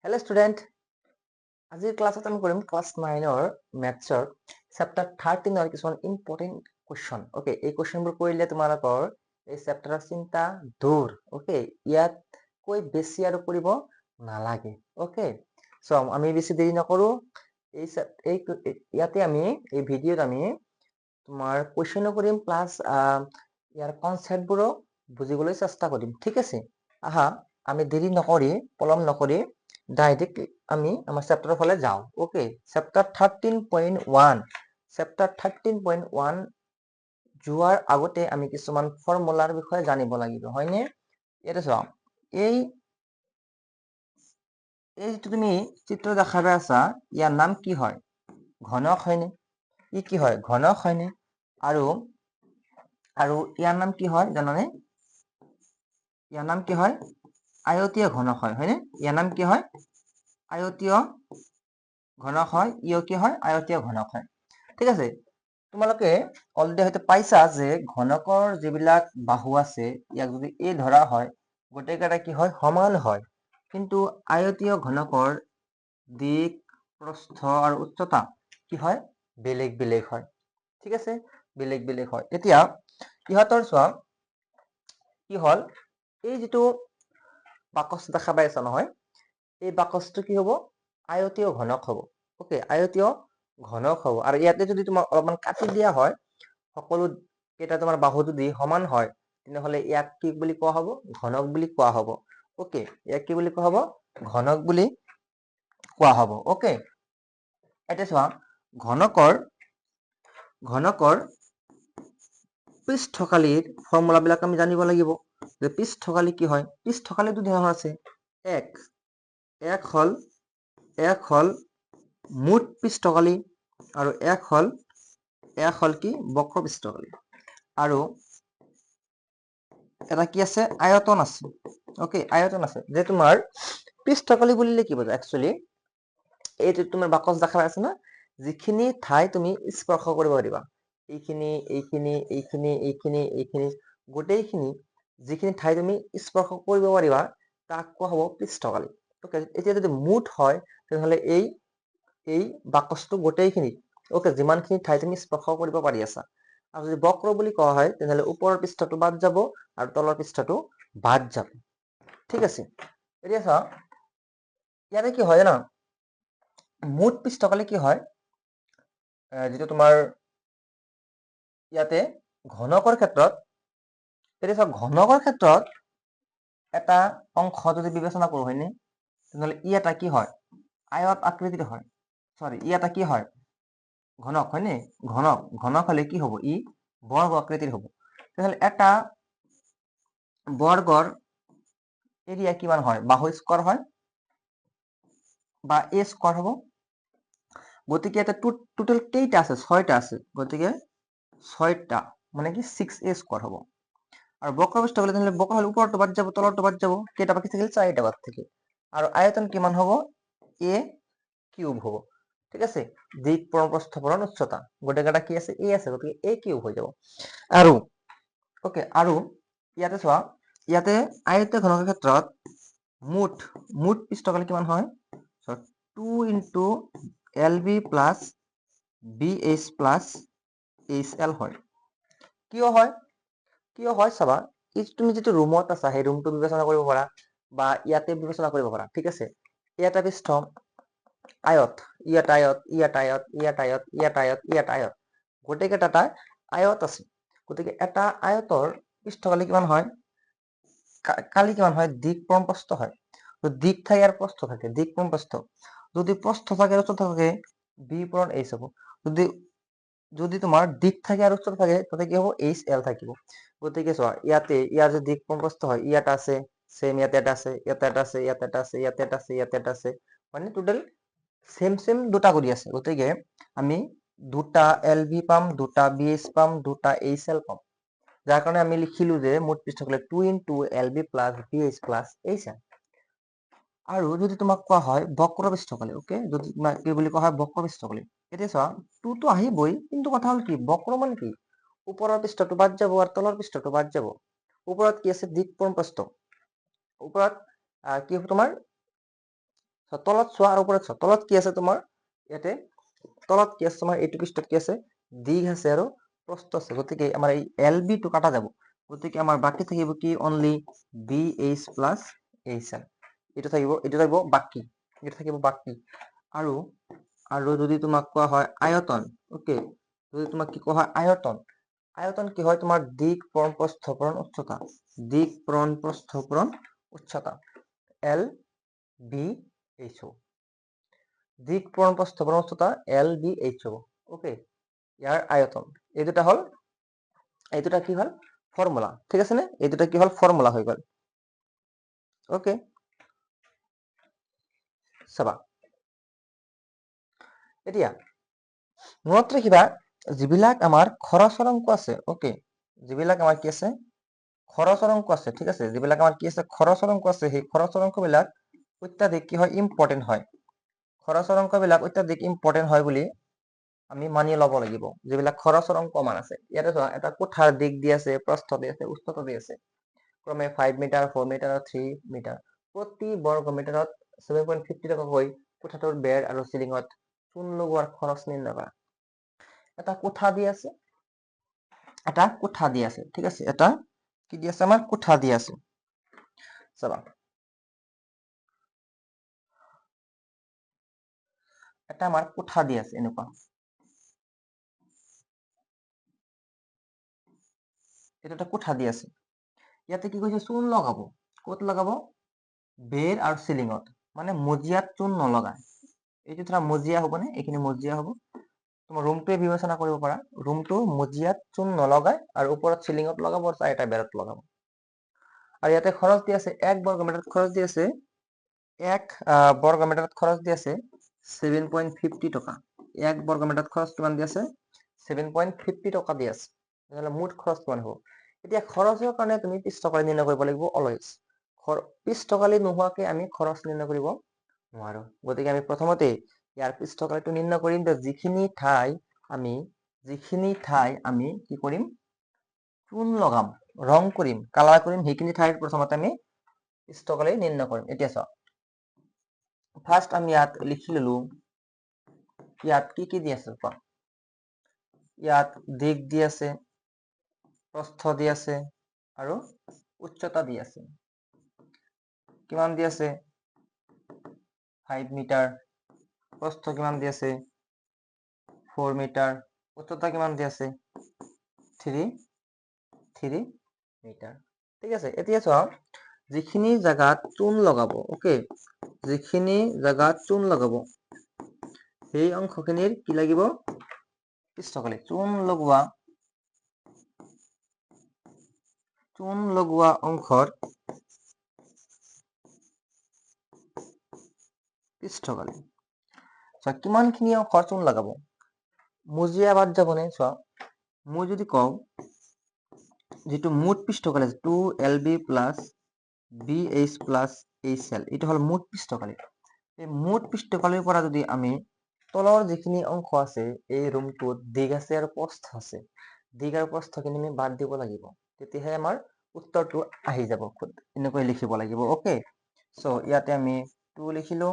Hello student, আজিৰ ক্লাছত আমি কৰিম ক্লাছ 9ৰ মেথছৰ চেপ্টাৰ 13ৰ কিছুমান ইম্পৰ্টেণ্ট কুৱেশ্যন। ওকে, এই কুৱেশ্যনবোৰ কৰিলে তোমালোকৰ এই চেপ্টাৰৰ চিন্তা দূৰ। ওকে, ইয়াতকৈ বেছি আৰু কৰিব নালাগে। ওকে, চ' আমি বেছি দেৰি নকৰো। ইয়াতে আমি এই ভিডিঅ'ত আমি তোমাৰ কুৱেশ্যনো কৰিম প্লাছ ইয়াৰ কনচেপ্টবোৰো বুজিবলৈ চেষ্টা কৰিম। ঠিক আছে, আহা আমি দেৰি নকৰি পলম নকৰি ডাইৰেক্ট আমি আমাৰ চেপ্টাৰৰ ফালে যাওঁ। ওকে, চেপ্টাৰ 13.1 চেপ্টাৰ 13.1 যোৱাৰ আগতে আমি কিছুমান ফৰ্মুলাৰ বিষয়ে জানিব লাগিব, হয়নে? ইয়াতে চোৱা, এই যিটো তুমি চিত্ৰ দেখা পাই আছা, ইয়াৰ নাম কি হয়? ঘনক হয়নে? ই কি হয়? ঘনক হয়নে? আৰু ইয়াৰ নাম কি হয় জানানে? ইয়াৰ নাম কি হয়? আয়তীয় ঘনক হয়, হয়নে? ইয়াৰ নাম কি হয়? আয়তীয় ঘনক হয়। ইও কি হয়? আয়তীয় ঘনক হয়। ঠিক আছে, তোমালোকে অলৰেডি হয়তো পাইছা যে ঘনকৰ যিবিলাক বাহু আছে, ইয়াক যদি এ ধৰা হয়, গোটেইকেইটা কি হয়? সমান হয়। কিন্তু আয়তীয় ঘনকৰ দিক, প্ৰস্থ আৰু উচ্চতা কি হয়? বেলেগ বেলেগ হয়। ঠিক আছে, বেলেগ বেলেগ হয়। এতিয়া ইহঁতৰ চোৱা কি হল, এই যিটো বাকচ দেখা পাই আছা নহয়, এই বাকচটো কি হব? আয়তীয় ঘনক হব। ওকে, আয়তীয় ঘনক হব। আৰু ইয়াতে যদি তোমাক অলপমান কাটি দিয়া হয়, সকলো কেইটা তোমাৰ বাহু যদি সমান হয়, তেনেহলে ইয়াক কি বুলি কোৱা হব? ঘনক বুলি কোৱা হব। ওকে, ইয়াক কি বুলি কোৱা হব? ঘনক বুলি কোৱা হব। ওকে, এতিয়া চোৱা, ঘনকৰ পৃষ্ঠকালীৰ ফৰ্মুলাবিলাক আমি জানিব লাগিব। যে পৃষ্ঠকালী কি হয়? পৃষ্ঠকালী দুই ধৰণৰ আছে। এক হল মুঠ পৃষ্ঠকালী আৰু এক হল কি? বক্ৰ পৃষ্ঠকালী। আৰু এটা কি আছে? আয়তন আছে। ওকে, আয়তন আছে। যে তোমাৰ পৃষ্ঠকালী বুলিলে কি বুজা? একচুৱেলি এইটো তোমাৰ বাকচ দেখা আছে না, যিখিনি ঠাই তুমি স্পৰ্শ কৰিব পাৰিবা, এইখিনি গোটেইখিনি যিখিনি ঠাই তুমি স্পৰ্শ কৰিব পাৰিবা, তাক কোৱা হব পৃষ্ঠকালী। ওকে, এতিয়া যদি মুঠ হয়, তেনেহলে এই বাকচটো গোটেইখিনি, ওকে, যিমানখিনি ঠাই তুমি স্পৰ্শ কৰিব পাৰি আছা। আৰু যদি বক্ৰ বুলি কোৱা হয়, তেনেহলে ওপৰৰ পৃষ্ঠটো বাদ যাব আৰু তলৰ পৃষ্ঠটো বাদ যাব। ঠিক আছে, এতিয়া চোৱা, ইয়াতে কি হয় জানা, মুঠ পৃষ্ঠকালী কি হয়, যিটো তোমাৰ ইয়াতে ঘনকৰ ক্ষেত্ৰত, এতিয়া চোৱা, ঘনকৰ ক্ষেত্ৰত এটা অংশ যদি বিবেচনা কৰো, হয়নে? তেনেহলে ই এটা কি হয়? আয়ত আকৃতিৰ হয়। ই এটা কি হয়? ঘনক, হয়নে? ঘনক হলে কি হব? ই বৰ্গ আকৃতিৰ হব। তেনেহলে এটা বৰ্গৰ এৰিয়া কিমান হয়? বাহু স্কোৱাৰ হয় বা এ স্কোৱাৰ হব। গতিকে এটা টোটেল কেইটা আছে? 6টা আছে। গতিকে 6টা মানে কি 6a স্কোৱাৰ হব। আৰু বক্ৰ পৃষ্ঠকালী তেনেহলে বক্ৰ হলে ওপৰটো বাদ যাব, তলৰটো বাদ যাব, কেইটা বাকি থাকিল? 4টা বাদ থাকিল। আৰু আয়তন কিমান হব? a কিউব হব। ঠিক আছে, দিক, প্ৰস্থ, উচ্চতা গোটেইকেইটা কি আছে? a আছে, গতিকে a কিউব হৈ যাব। আৰু ওকে, আৰু ইয়াতে চোৱা, ইয়াতে আয়তীয় ঘনকৰ ক্ষেত্ৰত মুঠ পৃষ্ঠকালী কিমান হয়? 2 into LB plus BH plus HL হয়। কিয় হয় চাবা, তুমি যিটো ৰুমত আছা, সেই ৰুমটো বিবেচনা কৰিব পাৰা বা ইয়াতে বিবেচনা কৰিব পাৰা। ঠিক আছে, এটা পৃষ্ঠ আয়ত, ইয়াত গোটেইকেইটা আয়ত আছে। গতিকে এটা আয়তৰ পৃষ্ঠকালী কিমান হয়? কালি কিমান হয়? দিক, প্ৰস্থ হয়। দিক থাকে আর প্রস্থ থাকে, দিক কোণ প্রস্থ। যদি প্রস্থ থাকে আর উচ্চতা থাকে, বি পূরণ এইচ হব। যদি তোমাৰ দিক থাকে আৰ উচ্চতা থাকে, তাতে কি হব? এইচ এল থাকিব। গতিকে চোৱা, ইয়াৰ যে দিক কোণ প্ৰস্থ হয়, ইয়াত আছে, সেম ইয়াতে এটা আছে, ইয়াতে এটা আছে, ইয়াতে এটা আছে, ইয়াতে এটা আছে, ইয়াতে এটা আছে, মানে টোটেল সেম দুটা কৰি আছে। গতিকে আমি দুটা এল বি পাম, দুটা বি এইচ পাম, দুটা এইচ এল পাম। যার কারণে আমি লিখিলো যে মুঠ পৃষ্ঠকালী 2 into LB plus BH plus HL। আৰু যদি তোমাক কোৱা হয় বক্ৰ পৃষ্ঠকালী, ওকে, যদি কি বুলি কোৱা হয়? বক্ৰ পৃষ্ঠকালী। এতিয়া চোৱা, 2 তো আহিবই, কিন্তু কথা হল কি, বক্ৰ মানে কি? ওপৰৰ পৃষ্ঠটো বাদ যাব আৰু তলৰ পৃষ্ঠটো বাদ যাব। ওপৰত কি আছে? দিক, প্ৰস্থ। ওপৰত কি হ'ব তোমাৰ? তলত চোৱা আৰু ওপৰত চোৱা, তলত কি আছে তোমাৰ ইয়াতে, তলত কি আছে তোমাৰ এইটো পৃষ্ঠত কি আছে, দিঘ আছে আৰু প্ৰস্থ আছে, গতিকে আমাৰ এই এল বি টো কাটা যাব, গতিকে আমাৰ বাকী থাকিব কি only be H plus H L, এইটো থাকিব বাকী, এইটো থাকিব বাকী। আৰু আৰু যদি তোমাক কোৱা হয় আয়তন, ওকে, যদি তোমাক কি কোৱা হয় আয়তন, আয়তন কি হয় তোমাৰ দিক প্ৰণ প্ৰস্থকৰণ উচ্চতা, দিক প্ৰণ প্ৰস্থকৰণ উচ্চতা, এল বি এইচ ও, দিক প্ৰণ প্ৰস্থকৰণ উচ্চতা এল বি এইচ ও, ওকে, ইয়াৰ আয়তন, এই দুটা হল, এই দুটা কি হল ফৰ্মুলা, ঠিক আছে নে, এই দুটা কি হল ফৰ্মুলা হৈ গল, ওকে। চাবা এতিয়া মনত ৰাখিবা যিবিলাক আমাৰ খৰচৰ অংক আছে, ওকে, যিবিলাক আমাৰ কি আছে খৰচৰ অংক আছে, ঠিক আছে, যিবিলাক আমাৰ কি আছে খৰচৰ অংক আছে, সেই খৰচৰ অংক বিলাক অত্যাধিক কি হয় ইম্পৰ্টেন্ট হয়, খৰচৰ অংক বিলাক অত্যাধিক ইম্পৰ্টেন্ট হয় বুলি আমি মানি লব লাগিব, যিবিলাক খৰচৰ অংক মান আছে। ইয়াতে চোৱা এটা কোঠাৰ দিক দি আছে, প্ৰস্থ দি আছে, উচ্চতা দি আছে, ক্ৰমে 5 মিটাৰ, 4 মিটাৰ আৰু 3 মিটাৰ, প্ৰতি বৰ্গ মিটাৰত 7.50 টকাকৈ কোঠাটোৰ বেৰ আৰু চিলিঙত চূণ লগোৱাৰ খৰচ নিৰ্ণয় কৰা। এটা কোঠা দি আছে, এটা কোঠা দি আছে, ঠিক আছে, এটা কি দি আছে আমাৰ কোঠা দি আছে, চাবা এটা আমাৰ কোঠা দি আছে এনেকুৱা, এটা এটা কোঠা দি আছে, ইয়াতে কি কৈছে চূণ লগাব, ক'ত লগাব বেৰ আৰু চিলিঙত, মানে মজিয়াত চূণ নলগায়, এইটো ধৰা মজিয়া হবনে, এইখিনি মজিয়া হব, তোমাৰ ৰুমটোৱে বিবেচনা কৰিব পাৰা, ৰুমটো মজিয়াত চূণ নলগাই আৰু ওপৰত চিলিঙত লগাব আৰু এটা বেৰত লগাব। আৰু ইয়াতে খৰচ দি আছে 1 বৰ্গ মিটাৰত খৰচ দি আছে 1 বৰ্গ মিটাৰত খৰচ দি আছে 7.50 টকা, 1 বৰ্গ মিটাৰত খৰচ কিমান দি আছে 7.50 টকা দি আছে, তেনেহ'লে মুঠ খৰচ কিমান হ'ব। এতিয়া খৰচৰ কাৰণে তুমি পৃষ্ঠকালি নিৰ্ণয় কৰিব লাগিব অলৱেজ, পৃষ্ঠকালি নোহোৱাকে আমি খৰচ নিৰ্ণয় কৰিব নোৱাৰো, গতিকে আমি প্ৰথমতে ইয়াৰ পৃষ্ঠকালিটো নিৰ্ণয় কৰিম, যিখিনি ঠাই আমি কি কৰিম চূণ লগাম, ৰং কৰিম, কালাৰ কৰিম, সেইখিনি ঠাইত প্ৰথমতে আমি পৃষ্ঠকালি নিৰ্ণয় কৰিম। এতিয়া চাওক ফাৰ্ষ্ট আমি ইয়াত লিখি ললো, ইয়াত কি কি দি আছে কোৱা, ইয়াত দিক দি আছে, প্ৰস্থ দি আছে আৰু উচ্চতা দি আছে, কিমান দি আছে 5 মিটাৰ, প্ৰস্থ কিমান দি আছে 4 মিটাৰ, উচ্চতা কিমান দি আছে 3 মিটাৰ, ঠিক আছে। এতিয়া চোৱা যিখিনি জাগাত চূণ লগাব, ওকে, যিখিনি জাগাত চূণ লগাব সেই অংশখিনিৰ কি লাগিব পৃষ্ঠকালি, চূণ লগোৱা অংশৰ পৃষ্ঠকালি, চোৱা কিমানখিনি অংশৰ চূণ লগাব, মজিয়া বাদ যাবনে, চোৱা মই যদি কওঁ যিটো মুঠ পৃষ্ঠকালি 2LB plus BH plus HL, এইটো হল মুঠ পৃষ্ঠকালি, এই মুঠ পৃষ্ঠকালিৰ পৰা যদি আমি তলৰ যিখিনি অংশ আছে, এই ৰুমটোত দিক আছে আৰু প্ৰস্থ আছে, দিক আৰু প্ৰস্থখিনি আমি বাদ দিব লাগিব, তেতিয়াহে আমাৰ উত্তৰটো আহি যাব, এনেকৈ লিখিব লাগিব, ওকে। চ' ইয়াতে আমি 2 লিখিলো,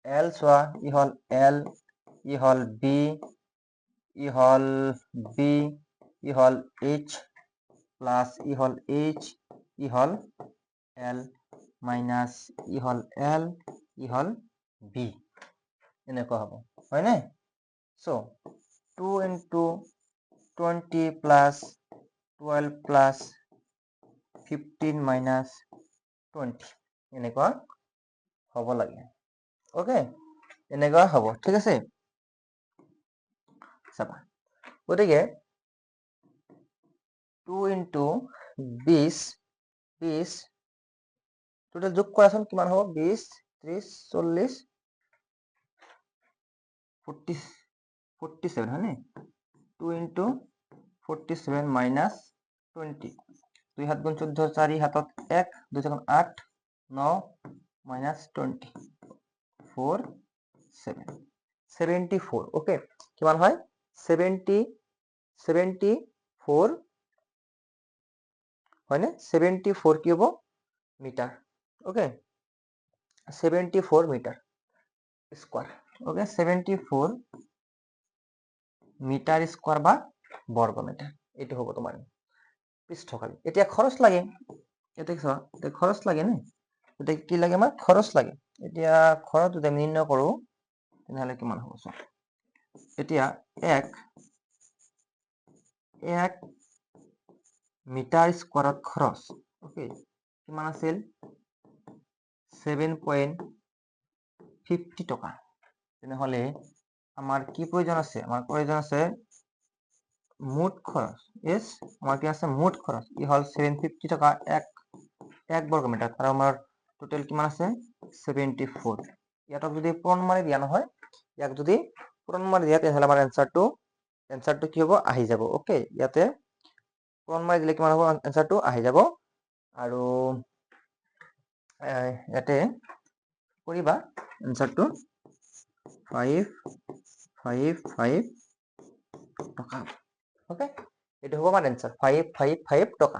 L চোৱা ই হল L, ই হল B, ই হল B, ই হল H প্লাছ ই হল H, ই হল L মাইনাছ ই হল L, ই হল B, এনেকুৱা হ'ব, হয়নে। চ' 2 into 20 plus 12 plus 15 minus 20 এনেকুৱা হ'ব লাগে, ওকে, এনেকুৱা হ'ব, ঠিক আছে। চাবা গতিকে 2 into 20 টোটেল যোগ কৰাচোন কিমান হ'ব 20 30 40 47, হয়নে, 2 into 47 minus 20, 2 7 গুণ 14, 4 হাতত 1, 2 7 8, 9 minus 20, 4 7, 74, ওকে, কিমান হয় 74 হয়নে, 74 কি হ'ব metre, okay. 74 metre square. Okay, 74 metre square বা বৰ্গ মিটাৰ, এইটো হ'ব তোমাৰ পৃষ্ঠকালি। এতিয়া খৰচ লাগে, এতিয়া চোৱা, এতিয়া খৰচ লাগে নে, এতিয়া কি লাগে আমাৰ খৰচ লাগে। এতিয়া খৰচ যদি আমি নিৰ্ণয় কৰো তেনেহলে কিমান হ'ব চোৱা। এতিয়া এক মিটাৰ স্কোয়াৰত খৰচ ওকে কিমান আছিল 7.50 টকা। তেনেহলে আমাৰ কি প্ৰয়োজন আছে, আমাৰ প্ৰয়োজন আছে মুঠ খৰচ। ইয়েস, আমার কি আছে মুঠ খরচ, ই হল 750 টাকা এক বর্গ মিটার, আর আমার টোটাল কিমান আছে 74। ইয়াতক যদি পূৰণ মাৰি দিয়া নহয়, ইয়াক যদি পূৰণ মাৰি দিয়া তেতিয়াহ'লে আমাৰ এনসাৰটো কি হ'ব আহি যাব। ওকে, ইয়াতে পূৰণ মাৰি দিলে কিমান হ'ব এনসাৰটো আহি যাব। আৰু ইয়াতে কৰিবা এনসাৰটো 555 টকা। ওকে, এইটো হ'ব আমাৰ এনসাৰ 555 টকা।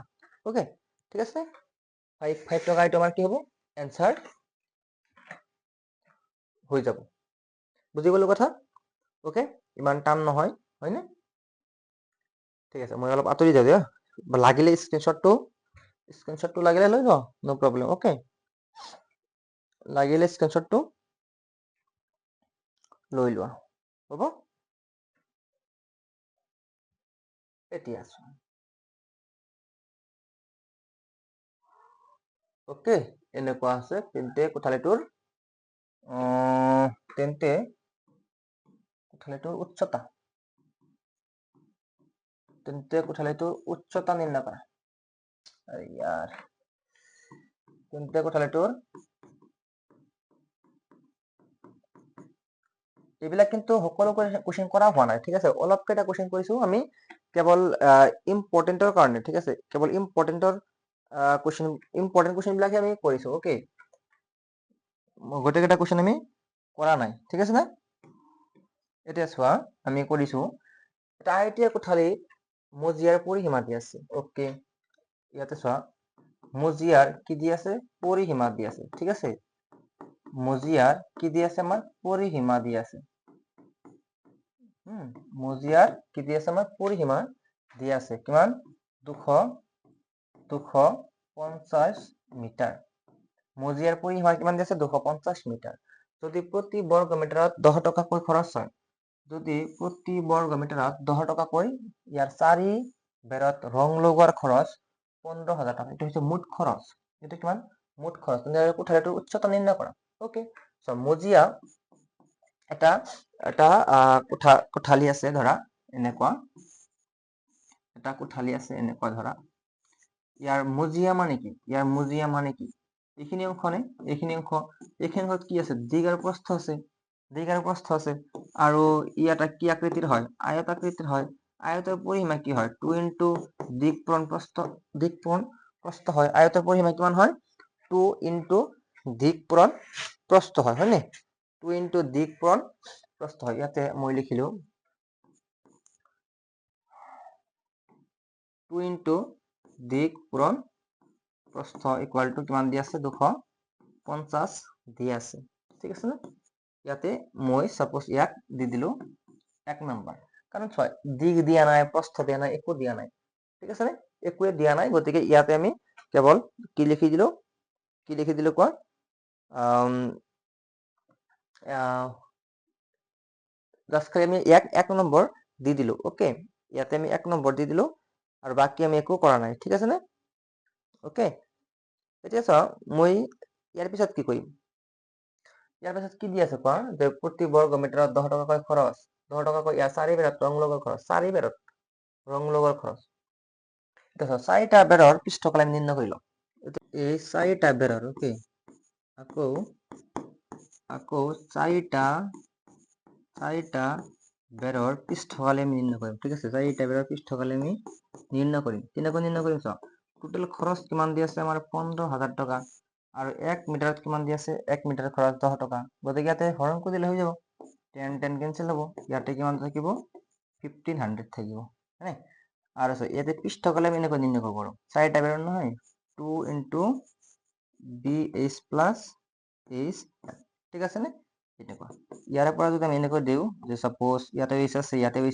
ওকে, ঠিক আছে, 55 টকা এইটো আমাৰ কি হ'ব এনসাৰ হৈ যাব। বুজি গ'লো কথা। ওকে, ইমান টান নহয়, হয়নে? ঠিক আছে, মই অলপ আঁতৰি যাওঁ দিয়া, লাগিলে স্ক্ৰীনশ্বটটো লাগিলে লৈ লওঁ, ন' প্ৰব্লেম। ওকে, লাগিলে স্ক্ৰীনশ্বটটো লৈ লোৱা, হ'ব। এতিয়া ওকে, এনেকুৱা আছে তেন্তে কোঠালিটোৰ উচ্চতা, নিৰ্ণয় কৰা। তেন্তে কোঠালিটোৰ এইবিলাক কিন্তু সকলো কোৱেশ্চন কৰা হোৱা নাই, ঠিক আছে, অলপ কেইটা কোৱেশ্চন কৰিছো আমি কেৱল ইম্পৰ্টেন্টৰ কাৰণে, ঠিক আছে, কেৱল ইম্পৰ্টেন্ট কোৱেশ্চন বিলাকে আমি কৰিছো। ওকে, গোটেইকেইটা কোৱেশ্চন আমি কৰা নাই, ঠিক আছে নে? এতিয়া চোৱা, আমি কৰিছো এটা আয়তীয় কোঠালিত মজিয়াৰ পৰিসীমা দি আছে। ওকে, ইয়াতে চোৱা মজিয়াৰ কি দি আছে পৰিসীমা দি আছে, ঠিক আছে, মজিয়াৰ কি দি আছে আমাৰ পৰিসীমা দি আছে। মজিয়াৰ কি দি আছে আমাৰ পৰিসীমা দি আছে, কিমান 250 মিটাৰ। মজিয়াৰ পৰিসীমা কিমান দি আছে 250 মিটাৰ। যদি প্ৰতি বৰ্গ মিটাৰত 10 টকাকৈ খৰচ হয়, যদি প্ৰতি বৰ্গ মিটাৰত 10 টকাকৈ ইয়াৰ 4 বেৰত ৰং লগোৱাৰ খৰচ 15,000 টকা, এইটো হৈছে মুঠ খৰচ। এইটো কিমান মুঠ খৰচ। তেনেহ'লে কোঠালিটোৰ উচ্চতা নিৰ্ণয় কৰা। ওকে, মজিয়া এটা কোঠালি আছে ধৰা এনেকুৱা, এটা কোঠালি আছে এনেকুৱা ধৰা, ইয়াৰ মজিয়া মানে কি, ইয়াৰ মজিয়া মানে কি, এইখিনি অংশ নে, এইখিনি অংশত কি আছে দিগ আৰু প্ৰস্থ আছে, দিগ আৰু প্ৰস্থ আছে। আৰু ই এটা কি আকৃতিৰ হয় আয়ত আকৃতিৰ হয়। আয়তৰ পৰিসীমা কি হয় 2 ইনটু দিক পূৰণ প্ৰস্থ হয়। আয়তৰ পৰিসীমা কিমান হয় 2 ইনটু দিক পূৰণ প্ৰস্থ হয়, হয়নে? 2 ইনটু দিক পূৰণ প্ৰস্থ হয়। ইয়াতে মই লিখিলো 2 ইনটু দিক পূৰণ প্ৰস্থ ইকুয়াল টু কিমান দি আছে 250 দি আছে, ঠিক আছে না? ইয়াতে মই সাপোজ ইয়াক দি দিলো 1 নম্বৰ, কাৰণ ছয় দিক দিয়া নাই, প্ৰস্থ দিয়া নাই, একো দিয়া নাই, ঠিক আছে নে? একোৱে দিয়া নাই, গতিকে ইয়াতে আমি কেৱল কি লিখি দিলো কোৱা জাস্ট খালি আমি 1 নম্বৰ দি দিলো। ওকে, ইয়াতে আমি 1 নম্বৰ দি দিলো আৰু বাকি আমি একো কৰা নাই, ঠিক আছে নে? ওকে, এতিয়া চাও মই ইয়াৰ পিছত কি কৰিম। ইয়াৰ পিছত কি দি আছে কোৱা যে প্ৰতি বৰ্গ মিটাৰত 10 টকাকৈ খৰচ, 10 টকাকৈ ইয়াৰ 4 বেৰত ৰং লগোৱাৰ খৰচ, 4 বেৰত ৰং লগোৱাৰ খৰচ। এতিয়া চাও 4টা বেৰৰ পৃষ্ঠকাল আমি নিৰ্ণয় কৰি লওঁ। এই 4টা বেৰৰ ওকে, আকৌ 4টা বেৰৰ পৃষ্ঠকাল আমি নিৰ্ণয় কৰিম, ঠিক আছে, 4টা বেৰৰ পৃষ্ঠকাল আমি নিৰ্ণয় কৰিম। কেনেকৈ নিৰ্ণয় কৰিম চাও, টোটেল খৰচ কিমান দি আছে আমাৰ 15,000 টকা, আৰু 1 মিটাৰত কিমান দি আছে 1 মিটাৰ খৰচ 10 টকা, গতিকে ইয়াতে হৰণ কৰি দিলে হৈ যাব, 10 কেনসেল হ'ব, ইয়াতে কিমান থাকিব 1500 থাকিব, হয়নে? আৰু ইয়াতে পৃষ্ঠকাল আমি এনেকৈ নিৰ্ণয় কৰিব পাৰো, 4টা বেৰৰ নহয় 2 into BH plus H L ঠিক আছে নে এনেকুৱা ইয়াৰে পৰা যদি আমি এনেকৈ দিওঁ যে সাপোজ ইয়াতে এইচ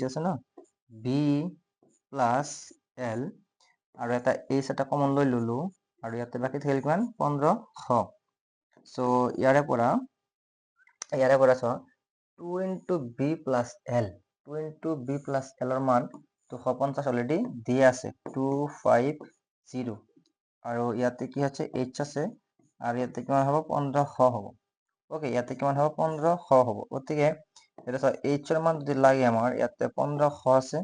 আছে ন বি প্লাছ এল আৰু এটা এইচ এটা কমন লৈ ললো আৰু ইয়াতে বাকী থাকিল কিমান 1500 সো ইয়াৰে পৰা চোৱা 2 into b plus l 2 into b plus l ৰ মান 250 অলৰেডি দিয়ে আছে 250 আৰু ইয়াতে কি আছে h আছে আৰু ইয়াতে কিমান হ'ব 1500 হ'ব ওকে ইয়াতে কিমান হ'ব 1500 হ'ব গতিকে এটা চাও h ৰ মান যদি লাগে আমাৰ ইয়াতে 1500 আছে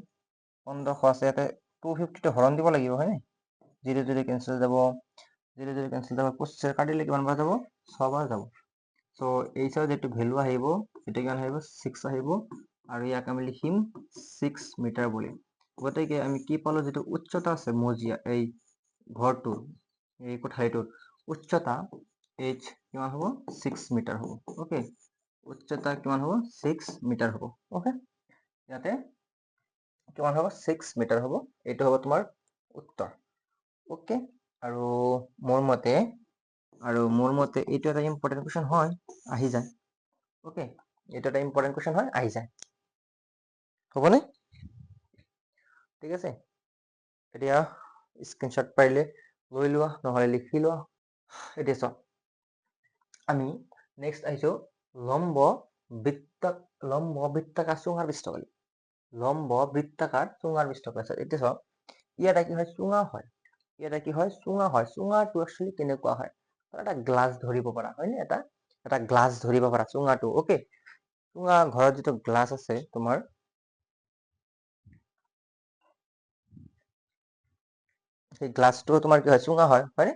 ইয়াতে 250 টো হৰণ দিব লাগিব হয় নে 0 কেনসেল যাব 0 কেনসেল যাব কোশ্চেন কাটিলে কিমান বাৰ যাব 6 বাৰ যাব সো h ৰ যেটো ভ্যালু আহিব এটা কিমান আহিব 6 আহিব আৰু ইয়াক আমি লিখিম 6 মিটাৰ বুলি গতিকে আমি কি পালো যেটো উচ্চতা আছে মজিয়া এই ঘৰটো এই কোঠালিটোৰ উচ্চতা h কিমান হ'ব 6 মিটাৰ হ'ব ওকে উচ্চতা কিমান হ'ব 6 মিটাৰ হ'ব ওকে ইয়াতে কিমান হ'ব 6 মিটাৰ হ'ব এইটো হ'ব তোমাৰ উত্তৰ ওকে আৰু মোৰ মতে এইটো এটা ইম্পৰ্টেন্ট কোৱেশ্চন হয় আহি যায় ওকে এইটো এটা ইম্পৰ্টেন্ট কোৱেশ্চন হয় আহি যায় হ'বনে ঠিক আছে এতিয়া স্ক্ৰিনশ্বট পাৰিলে লৈ লোৱা নহলে লিখি লোৱা এতিয়া চাও আমি নেক্সট আহিছো লম্ব বৃত্তাকাৰ চুঙাৰ পৃষ্ঠকালি লম্ব বৃত্তাকাৰ চুঙাৰ পৃষ্ঠকালি এতিয়া চাও ইয়াত কি হয় চুঙা হয় চুঙাটো একচুয়ালি কেনেকুৱা হয় এটা গ্লাছ ধৰিব পাৰা হয় নে এটা গ্লাছ ধৰিব পাৰা চুঙাটো ওকে চুঙা ঘৰত যেটো গ্লাছ আছে তোমাৰ সেই গ্লাছটো তোমাৰ কি হয় চুঙা হয় হয়নে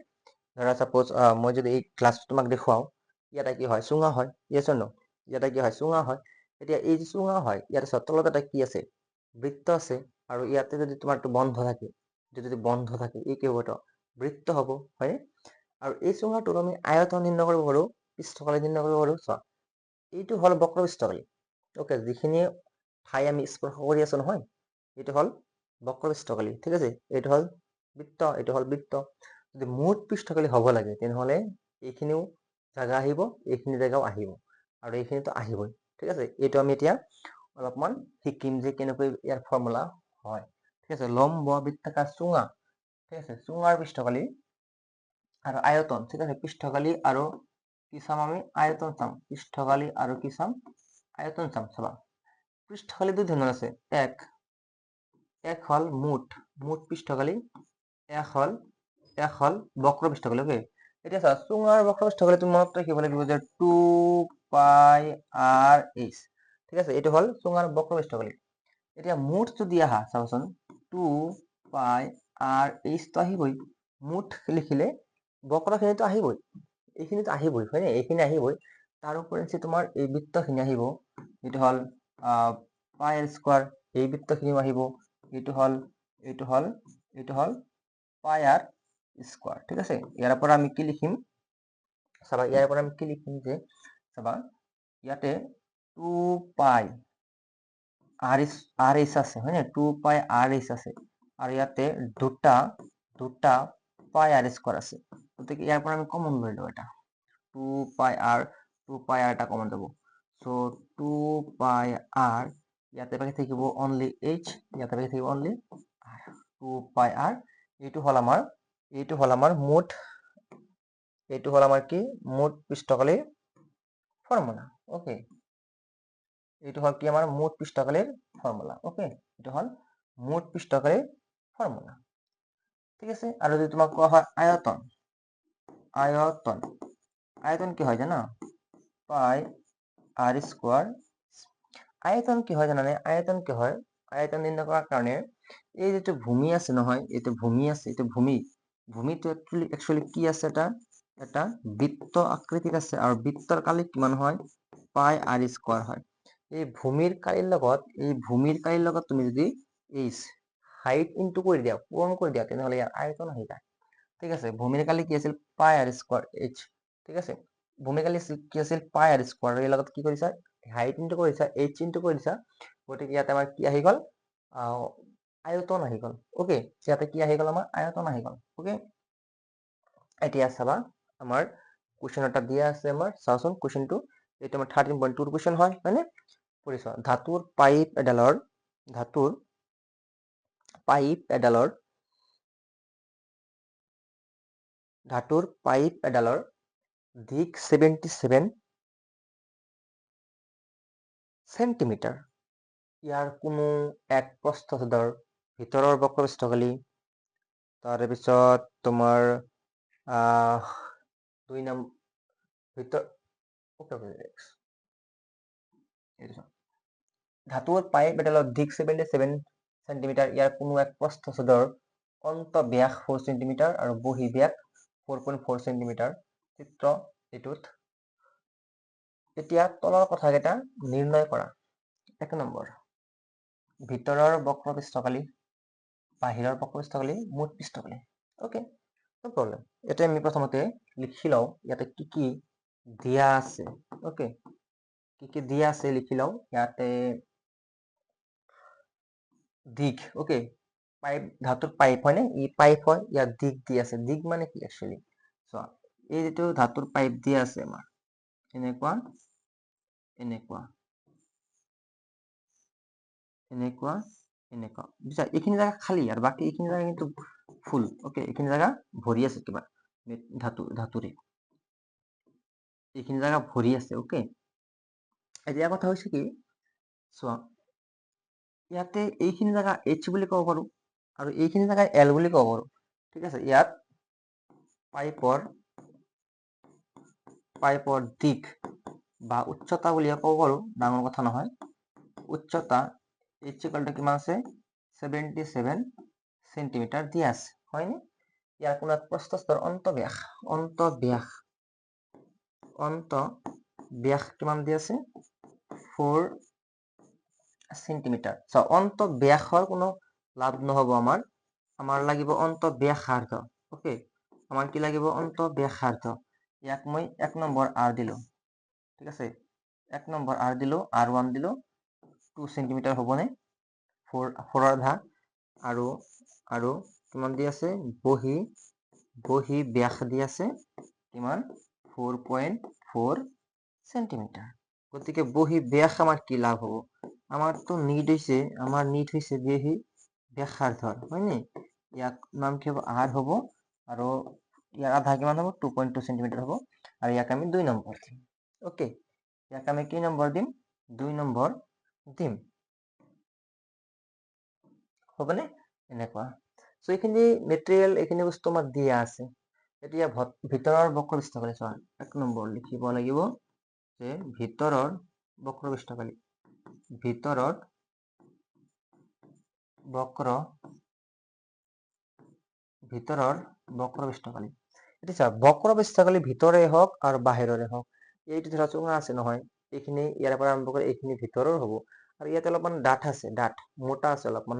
ধৰা সাপোজ মই যদি এই গ্লাছটো তোমাক দেখুৱাও ইয়াতে কি হয় চুঙা হয় ইয়েস অর নো ইয়াতে কি হয় চুঙা হয় এতিয়া এই যে চুঙা হয় ইয়াতে তলত এটা কি আছে বৃত্ত আছে আৰু ইয়াতে যদি তোমাৰটো বন্ধ থাকে এই কি হ'ব তো বৃত্ত হ'ব হয় আৰু এই চুঙাটোৰ আমি আয়তন নিৰ্ণয় কৰিব পাৰো পৃষ্ঠকালি নিৰ্ণয় কৰিব পাৰো চোৱা এইটো হল বক্ৰ পৃষ্ঠকালি ওকে যিখিনি ঠাই আমি স্পৰ্শ কৰি আছো নহয় এইটো হল বক্ৰ পৃষ্ঠকালি ঠিক আছে এইটো হল বৃত্ত যদি মুঠ পৃষ্ঠকালি হ'ব লাগে তেনেহলে এইখিনিও জায়গা আহিব এইখিনি জায়গাও আহিব আৰু এইখিনিতো আহিবই ঠিক আছে এইটো আমি এতিয়া অলপমান শিকিম যে কেনেকৈ ইয়াৰ ফৰ্মুলা হয় ঠিক আছে লম্ব বৃত্তাকাৰ চুঙা ঠিক আছে চুঙাৰ পৃষ্ঠকালি আৰু আয়তন ঠিক আছে পৃষ্ঠকালি আৰু কি চাম আমি আয়তন চাম পৃষ্ঠকালি আৰু কি চাম আয়তন চাম চাবা পৃষ্ঠকালি দুই ধৰণৰ আছে এক হল মুঠ পৃষ্ঠকালি এক হল বক্ৰ পৃষ্ঠকালি ওকে এতিয়া চোৱা চুঙাৰ বক্ৰ পৃষ্ঠকালি তুমি মনত ৰাখিব লাগিব যে 2 পাই r h ঠিক আছে এইটো হল চুঙাৰ বক্ৰ পৃষ্ঠকালি এতিয়া মুঠ যদি আহা চাওচোন 2 পাই r h তো আহিবই মুঠ লিখিলে বক্ৰখিনিতো আহিবই এইখিনিতো আহিবই হয় নে এইখিনি আহিবই তাৰ উপৰিঞ্চি তোমাৰ এই বৃত্তখিনি আহিব এইটো হল পাই r স্কয়াৰ এই বৃত্তখিনিও আহিব এইটো হল পাই r স্কয়াৰ ঠিক আছে ইয়াৰ পৰা আমি কি লিখিম চাবা ইয়াৰ পৰা আমি কি লিখিম যে চাবা ইয়াতে 2 পাই r h আছে হয় নে 2 পাই r h আছে আৰু ইয়াতে দুটা পাই r স্কয়াৰ আছে গতিকে ইয়াৰ পৰা আমি কমন লৈ লও এটা 2 পাই r এটা কমন যাব সো 2 পাই r ইয়াতে বাকি থাকিব অনলি h ইয়াতে বাকি থাকিব অনলি r 2 পাই r এইটো হল আমাৰ মুঠ পৃষ্ঠকালিৰ ফৰ্মুলা ওকে এইটো হল কি আমাৰ মুঠ পৃষ্ঠকালিৰ ফৰ্মুলা ওকে এইটো হল মুঠ পৃষ্ঠকালিৰ ফৰ্মুলা ঠিক আছে আৰু যদি তোমাক কোৱা হয় আয়তন কি হয় জানা পাই r স্কয়াৰ আয়তন কি হয় জানানে আয়তন নিৰ্ণয় কৰাৰ কাৰণে এই যেটো ভূমি আছে নহয় এইটো ভূমিটো একচুয়ালি কি আছে এটা বৃত্ত আকৃতিৰ আছে আৰু বৃত্তৰ কালি কিমান হয় পাই r স্কয়াৰ হয় এই ভূমিৰ কালিৰ লগত তুমি যদি h হাইট ইনটু কৰি দিয়া পূৰণ কৰি দিয়া তেনেহলে ইয়াৰ আয়তন আহি যায় ঠিক আছে ভূমিৰ কালি কি আছিল পাই r স্কয়াৰ h ঠিক আছে ভূমিৰ কালি কি আছিল পাই r স্কয়াৰ এই লগত কি কৰিছা হাইট ইনটু কৰিছা h ইনটু কৰিছা গতিকে ইয়াতে আমাৰ কি আহি গল আয়তন আহি গল ওকে ইয়াতে কি আহি গল আমাৰ আয়তন আহি গল ওকে এতিয়া চাবা আমাৰ কুৱেশ্যন এটা দিয়া আছে আমাৰ, চাওচোন কুৱেশ্যনটো। এইটো আমাৰ 13.2 কুৱেশ্যন হয়, হয়নে? পঢ়িছ, ধাতুৰ পাইপ এডালৰ দিক 77 সেন্টিমিটাৰ। ইয়াৰ কোনো এক প্ৰস্থচ্ছেদৰ ভিতৰৰ বক্ৰপৃষ্ঠকালি, তাৰপিছত তোমাৰ 2 নম্বৰ ধাতুৰ পাইপ এডালৰ দিক 77 সেন্টিমিটাৰ। ইয়াৰ কোনো এক প্ৰস্থচ্ছেদৰ অন্তঃব্যাস 4 সেন্টিমিটাৰ আৰু বহিঃব্যাস 4.4 সেন্টিমিটাৰ। চিত্ৰ এইটোত। এতিয়া তলৰ কথাকেইটা নিৰ্ণয় কৰা। 1 নম্বৰ, ভিতৰৰ বক্ৰপৃষ্ঠকালি, বাহিৰৰ বক্ৰপৃষ্ঠকালি, মুঠ পৃষ্ঠকালি। অ'কে, নো প্ৰব্লেম। এতিয়া আমি প্ৰথমতে লিখি লওঁ ইয়াতে কি কি দিয়া আছে। অ'কে, কি কি দিয়া আছে লিখি লওঁ ইয়াতে। দিক, অ'কে, পাইপ, ধাতুৰ পাইপ হয়নে? ই পাইপ হয়, ইয়াত দিক দি আছে। দিক মানে কি একচুৱেলি? চোৱা, এই যিটো ধাতুৰ পাইপ দিয়া আছে আমাৰ, এনেকুৱা এনেকুৱা এনেকুৱা এনেকুৱা, বুজিছা? এইখিনি জেগা খালী আৰু বাকী এইখিনি জেগা কিন্তু ফুল। অ'কে, এইখিনি জেগা ভৰি আছে কিবা ধাতুৰে, এইখিনি জেগা ভৰি আছে। অ'কে, এতিয়া কথা হৈছে কি, চোৱা, ইয়াতে এইখিনি জেগা এইচ বুলি ক'ব পাৰো আৰু এইখিনি জেগা এল বুলি ক'ব পাৰো। ঠিক আছে, ইয়াত পাইপৰ দিক বা উচ্চতা বুলি ক'ব পাৰো, ডাঙৰ কথা নহয়। উচ্চতা h = কিমান আছে? 77 সেন্টিমিটাৰ দিয়া আছে, হয়নে? ইয়াৰ কোনো প্ৰস্থস্থৰ অন্তঃব্যাস কিমান দিয়া আছে? 4 সেন্টিমিটাৰ। অন্তঃব্যাসৰ কোনো লাভ নহব আমাৰ, লাগিব অন্তঃব্যাসাৰ্ধ। অ'কে, আমাৰ কি লাগিব? অন্তঃব্যাসাৰ্ধ। ইয়াক মই 1 নম্বৰ R দিলো। ঠিক আছে, 1 নম্বৰ R দিলো, R1 দিলো, 2 সেন্টিমিটাৰ হ'বনে? 4 আধা আৰু কিমান দি আছে? বহিঃব্যাস দি আছে কিমান? 4.4 সেন্টিমিটাৰ। গতিকে বহিঃব্যাস আমাৰ কি লাভ হ'ব? আমাৰতো নিড হৈছে ব্যাসাৰ্ধৰ, হয়নে? ইয়াক নাম কি হ'ব? R হ'ব, আৰু ইয়াৰ আধা কিমান হ'ব? 2.2 সেন্টিমিটাৰ হ'ব, আৰু ইয়াক আমি 2 নম্বৰ দিম। অ'কে, ইয়াক আমি কি নম্বৰ দিম? 2 নম্বৰ দিম, হ'বনে? এনেকুৱা। চ' এইখিনি মেটেৰিয়েল, এইখিনি বস্তু আমাক দিয়া আছে। এতিয়া ভিতৰৰ বক্ৰপৃষ্ঠকালি চোৱা, 1 নম্বৰ লিখিব লাগিব যে ভিতৰৰ বক্ৰপৃষ্ঠকালি, ভিতৰৰ বক্ৰপৃষ্ঠকালি। এতিয়া চোৱা, বক্ৰপৃষ্ঠকালি ভিতৰে হওক আৰু বাহিৰৰে হওক, এইটো ধৰা চোঙা আছে নহয়, এইখিনি ইয়াৰ পৰা আৰম্ভ কৰি এইখিনি ভিতৰৰ হ'ব, আৰু ইয়াতে অলপমান ডাঠ আছে, মোটা আছে অলপমান,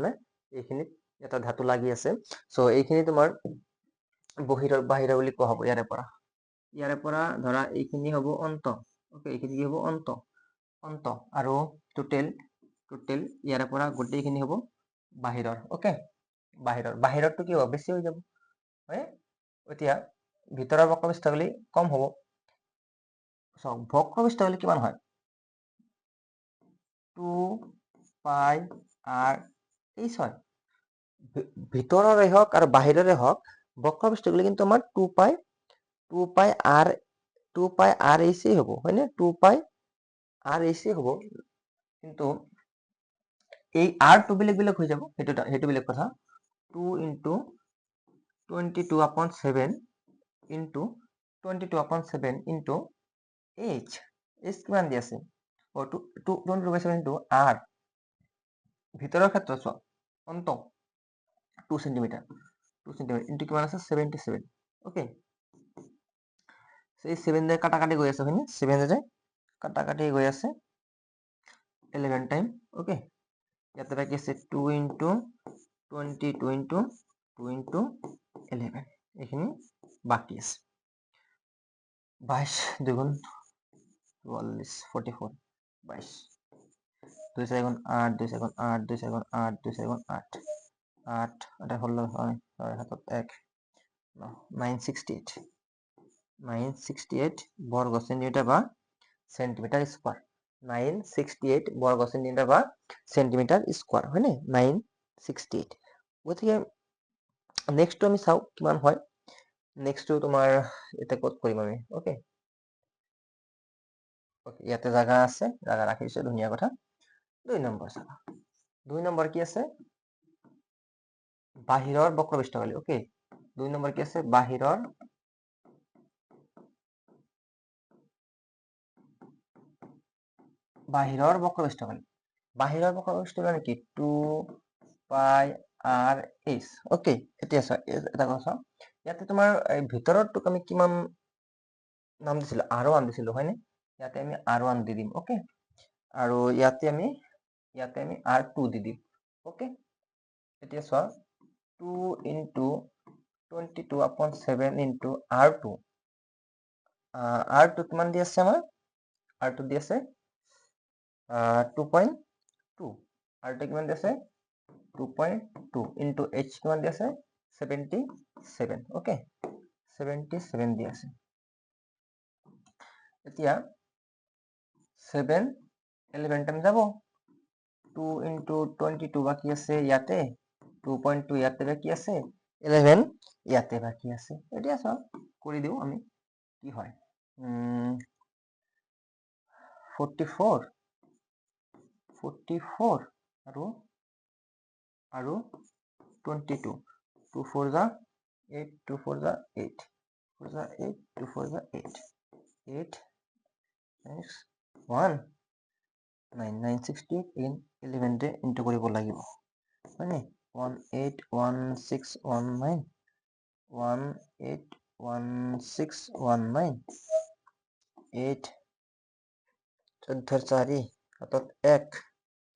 এইখিনিত এটা ধাতু লাগি আছে। চ' এইখিনি তোমাৰ বাহিৰৰ বুলি কোৱা হ'ব। ইয়াৰে পৰা ধৰা এইখিনি হ'ব অন্ত। অ'কে, এইখিনি কি হ'ব? অন্ত, আৰু টোটেল ইয়াৰে পৰা গোটেইখিনি হ'ব বাহিৰৰ। অ'কে, বাহিৰৰটো কি হ'ব? বেছি হৈ যাব, হয়? এতিয়া ভিতৰৰ বক্ৰপৃষ্ঠকালি কম হ'ব। চাওক, বক্ৰপৃষ্ঠকালি কিমান হয়? 2πr/h হয়। ভিতৰৰে হওক আৰু বাহিৰৰে হওক, বক্ৰপৃষ্ঠকালি কিন্তু আমাৰ 2πr/h হ'ব, হয়নে? 2πr/h হ'ব। কিন্তু এই আৰটো বেলেগ বেলেগ হৈ যাব, সেইটো বেলেগ কথা। 2 × 22/7 × 22/7 × h কিমান দি আছে? 22/7 × r। ভিতৰৰ ক্ষেত্ৰত চোৱা, অন্ত 2 সেন্টিমিটাৰ ইনটু কিমান আছে? 77। অ'কে, এই 7 দিয়ে কাটাকাটি গৈ আছে, হয়নে? 7 দিয়ে কাটাকাটি গৈ আছে 11 টাইম। অ'কে, ইয়াতে বাকী আছে 2 × 22 × 2 × 11, এইখিনি বাকী আছে। 22 2 × 44, 44, 22, 2 4 × 8, 2 4 × 8, 2 4 × 8, 2 4 × 8, 8 8 16 হয়, 7 1 968, 968 বর্গ সেন্টিমিটার বা সেন্টিমিটার স্কোয়ার 968 বর্গ সেন্টিমিটাৰ বা সেন্টিমিটাৰ স্কোয়ার হয় নে 968 গতিকে নেক্সটটো আমি চাওঁ কিমান হয় নেক্সটটো তোমাৰ এটা ক'ত কৰিম আমি ওকে ওকে ইয়াতে জায়গা আছে জায়গা ৰাখিছো ধুনীয়া কথা 2 নম্বৰ চাবা 2 নম্বৰ কি আছে বাহিৰৰ বক্ৰপৃষ্ঠকালি ওকে 2 নম্বৰ কি আছে বাহিৰৰ বক্ৰপৃষ্ঠকালি বাহিৰৰ বক্ৰপৃষ্ঠকালি কি 2 পাই আৰ এইচ ওকে এতিয়া চোৱা এটা কথা ইয়াতে তোমাৰ ভিতৰতটোক আমি কিমান নাম দিছিলো R1 দিছিলো হয়নে ইয়াতে আমি R1 দি দিম ওকে আৰু ইয়াতে আমি R2 দি দিম ওকে এতিয়া চোৱা 2 into 22/7 into R2 R2 কিমান দি আছে আমাৰ R2 দি আছে 2.2 R2 কিমান দি আছে 2.2 into H কিমান দি আছে 77 ওকে 77 দি আছে এতিয়া 7 11 টাইম যাব 2 into 22 বাকি আছে ইয়াতে 2.2 ইয়াতে বাকি আছে 11 ইয়াতে বাকি আছে এতিয়া চোৱা কৰি দিও আমি কি হয় 44 আৰু 22 2 4 যা 8 2 4 যা 8 4 যা 8 2 4 যা 8 8 6 1 9 968 in 11 ৰে ইনটু কৰিব লাগিব হয়নে 181619 181619 8 14 4 হাতত 1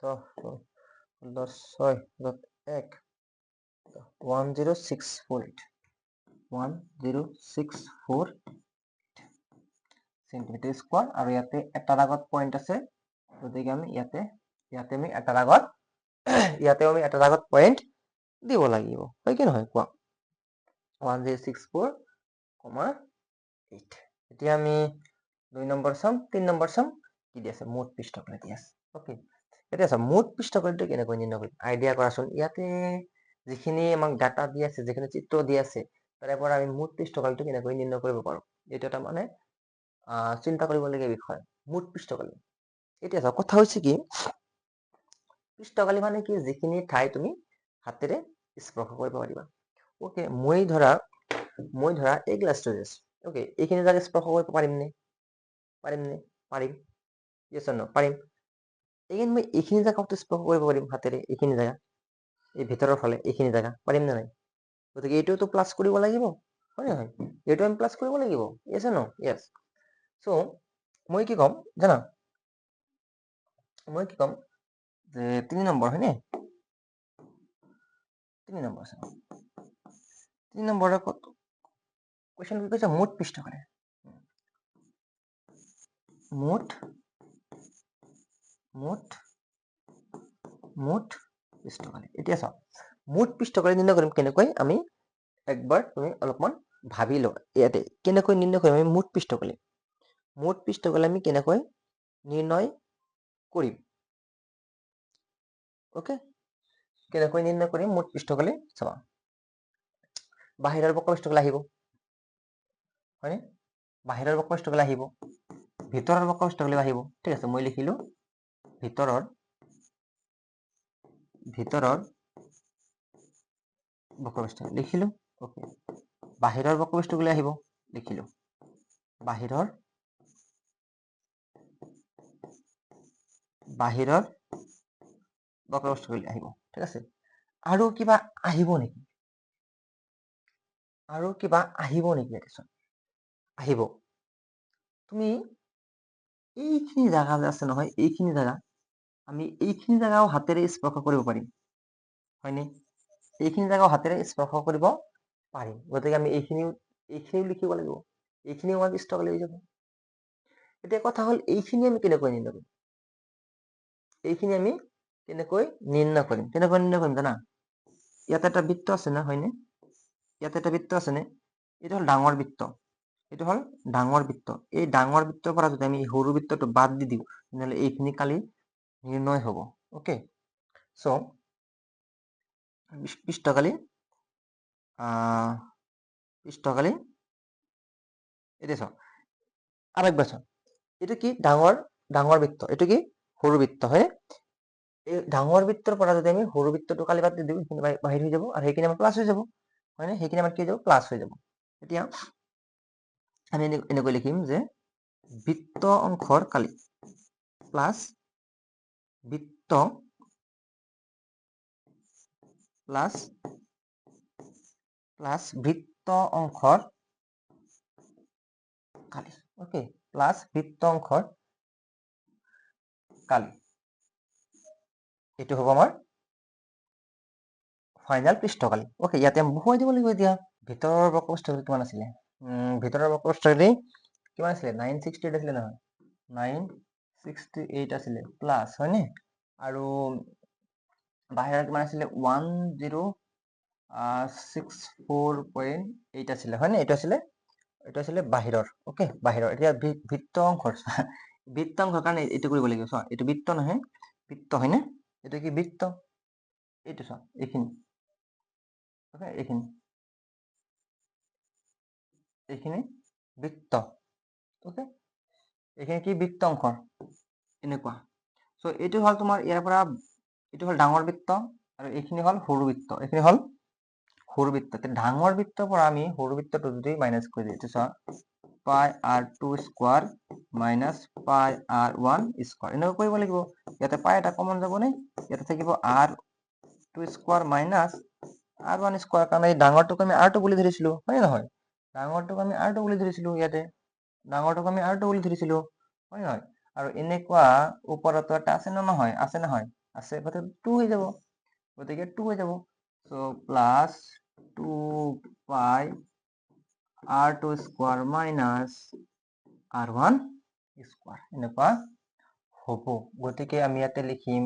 তো 16 6 হাতত 1 10648 সেন্টিমিটার স্কোয়ার আৰু ইয়াতে এটাৰ আগত পইণ্ট আছে গতিকে আমি ইয়াতে আমি এটাৰ আগত পইণ্ট দিব লাগিব হয় কি নহয় কোৱা 1064,8 এতিয়া আমি 2 নম্বৰ চাম 3 নম্বৰ চাম কি দি আছে মুঠ পৃষ্ঠফল দি আছে ওকে এতিয়া চাম মুঠ পৃষ্ঠফলটো কেনেকৈ নিৰ্ণয় কৰিম আইডিয়া কৰাচোন ইয়াতে যিখিনি আমাক ডাটা দি আছে যিখিনি চিত্ৰ দি আছে তাৰে পৰা আমি মুঠ পৃষ্ঠফলটো কেনেকৈ নিৰ্ণয় কৰিব পাৰো এইটো এটা মানে চিন্তা কৰিবলগীয়া বিষয় মুঠ পৃষ্ঠফল এতিয়া চাও কথা হৈছে কি পৃষ্ঠফল মানে কি যিখিনি ঠাই তুমি হাতেৰে স্পৰ্শ কৰিব পাৰিবা ওকে মই ধৰা এই গ্লাছটো আছে ওকে এইখিনি জায়গা স্পৰ্শ কৰিব পাৰিম নে পাৰিম yes or no পাৰিম মই এইখিনি জায়গাটো স্পৰ্শ কৰিব পাৰিম হাতেৰে এইখিনি জায়গা এই ভিতৰৰ ফালে এইখিনি জায়গা পাৰিম নে নাই গতিকে এইটোতো প্লাস কৰিব লাগিব হয় নহয় এইটো আমি প্লাস কৰিব লাগিব yes or no yes so মই কি কম জানা মই কি কম যে 3 নম্বৰ হয়নে 3 নম্বৰ চাও 3 নম্বৰৰ কোৱেশ্চন কি কৈছে মুঠ পৃষ্ঠফল মুঠ পৃষ্ঠফল এতিয়া চাও মুঠ পৃষ্ঠফল নিৰ্ণয় কৰিম কেনেকৈ আমি একবাৰ তুমি অলপমান ভাবি লো ইয়াতে কেনেকৈ নিৰ্ণয় কৰিম আমি মুঠ পৃষ্ঠফল আমি কেনেকৈ নিৰ্ণয় কৰিম ওকে কেনেকৈ নিৰ্ণয় কৰিম মুঠ পৃষ্ঠফল চাবা বাহিৰৰ বক্ৰপৃষ্ঠফল আহিব হয়নে বাহিৰৰ বক্ৰপৃষ্ঠফল আহিব ভিতৰৰ বক্ৰপৃষ্ঠফল আহিব ঠিক আছে মই লিখিলো ভিতৰৰ বক্ৰপৃষ্ঠফল লিখিলো ওকে বাহিৰৰ বক্ৰপৃষ্ঠফল আহিব লিখিলো বাহিৰৰ বক্ৰপৃষ্ঠফল আহিব ঠিক আছে আৰু কিবা আহিব নেকি আহিব তুমি এইখিনি জায়গা যে আছে নহয় এইখিনি জায়গা আমি এইখিনি জায়গাও হাতেৰে স্পৰ্শ কৰিব পাৰিম হয়নে এইখিনি জায়গাও হাতেৰে স্পৰ্শ কৰিব পাৰিম গতিকে আমি এইখিনিও লিখিব লাগিব এইখিনিও আমাৰ পৃষ্ঠফল হৈ যাব এতিয়া কথা হল এইখিনি আমি কেনেকৈ নিৰ্ণয় কৰিম কেনেকৈ নিৰ্ণয় কৰিম জানা ইয়াতে এটা বৃত্ত আছে না হয়নে ইয়াতে এটা বৃত্ত আছে নে এইটো হল ডাঙৰ বৃত্ত এইটো হ'ল ডাঙৰ বৃত্ত। এই ডাঙৰ বৃত্তৰ পৰা যদি আমি সৰু বৃত্তটো বাদ দি দিওঁ তেনেহ'লে এইখিনি কালি নিৰ্ণয় হ'ব। ওকে, চ' পৃষ্ঠকালি এতিয়া চাওক আৰু একবাৰ চাওক, এইটো কি ডাঙৰ বৃত্ত, এইটো কি সৰু বৃত্ত, হয়? এই ডাঙৰ বৃত্তৰ পৰা যদি আমি সৰু বৃত্তটো কালি বাদ দি দিওঁ সেইখিনি বাহিৰ হৈ যাব আৰু সেইখিনি আমাৰ প্লাছ হৈ যাব, হয়নে? সেইখিনি আমাৰ কি হৈ যাব? প্লাছ হৈ যাব। এতিয়া আমি এনেকৈ লিখিম যে বৃত্ত অংশৰ কালি প্লাছ বৃত্ত বৃত্ত অংশৰ কালি। ওকে, প্লাছ বৃত্ত অংশৰ কালি। এইটো হ'ব আমাৰ ফাইনেল পৃষ্ঠকালি। ওকে, ইয়াতে আমি বহুৱাই দিব লাগিব এতিয়া। ভিতৰৰ বক্ৰপৃষ্ঠকালি কিমান আছিলে? ভিতৰৰ বক্ৰপৃষ্ঠকালি কিমান আছিলে? 968 আছিলে নহয়, 968 আছিলে প্লাছ, হয়নে? আৰু বাহিৰত কিমান আছিলে? 1064.8 আছিলে, হয়নে? এইটো আছিলে বাহিৰৰ। ওকে, বাহিৰৰ। এতিয়া বৃত্ত অংশৰ কাৰণে এইটো কৰিব লাগিব। চোৱা, এইটো বৃত্ত নহয়, বৃত্ত, হয়নে? এইটো কি বৃত্ত? এইটো চোৱা, এইখিনি, ওকে, এইখিনি বৃত্ত। ওকে, এইখিনি কি বৃত্ত অংশৰ এনেকুৱা। চ' এইটো হ'ল তোমাৰ ইয়াৰ পৰা, এইটো হ'ল ডাঙৰ বৃত্ত আৰু এইখিনি হ'ল সৰু বৃত্ত। এইখিনি হ'ল সৰু বৃত্ত। ডাঙৰ বৃত্তৰ পৰা আমি সৰু বৃত্তটো যদি মাইনাছ কৰি দিওঁ, এইটো চোৱা, পাই r2 স্কোৱাৰ মাইনাছ পাই r1 স্কোৱাৰ, এনেকৈ কৰিব লাগিব। ইয়াতে পাই এটা কমন যাব নে? ইয়াতে থাকিব r2 square minus r1 square, কাৰণ এই ডাঙৰটোক আমি r2 বুলি ধৰিছিলো, হয় নে নহয়? ডাঙৰটোক আমি r2 বুলি ধৰিছিলো, ইয়াতে ডাঙৰটোক আমি r2 বুলি ধৰিছিলো, হয় নে নহয়? আৰু এনেকুৱা ওপৰতো এটা আছে নে নহয়? আছে নহয়? আছে, গতিকে 2 হৈ যাব, চ' প্লাছ 2 পাই r2 square minus r1 square, এনেকুৱা হ'ব। গতিকে আমি ইয়াতে লিখিম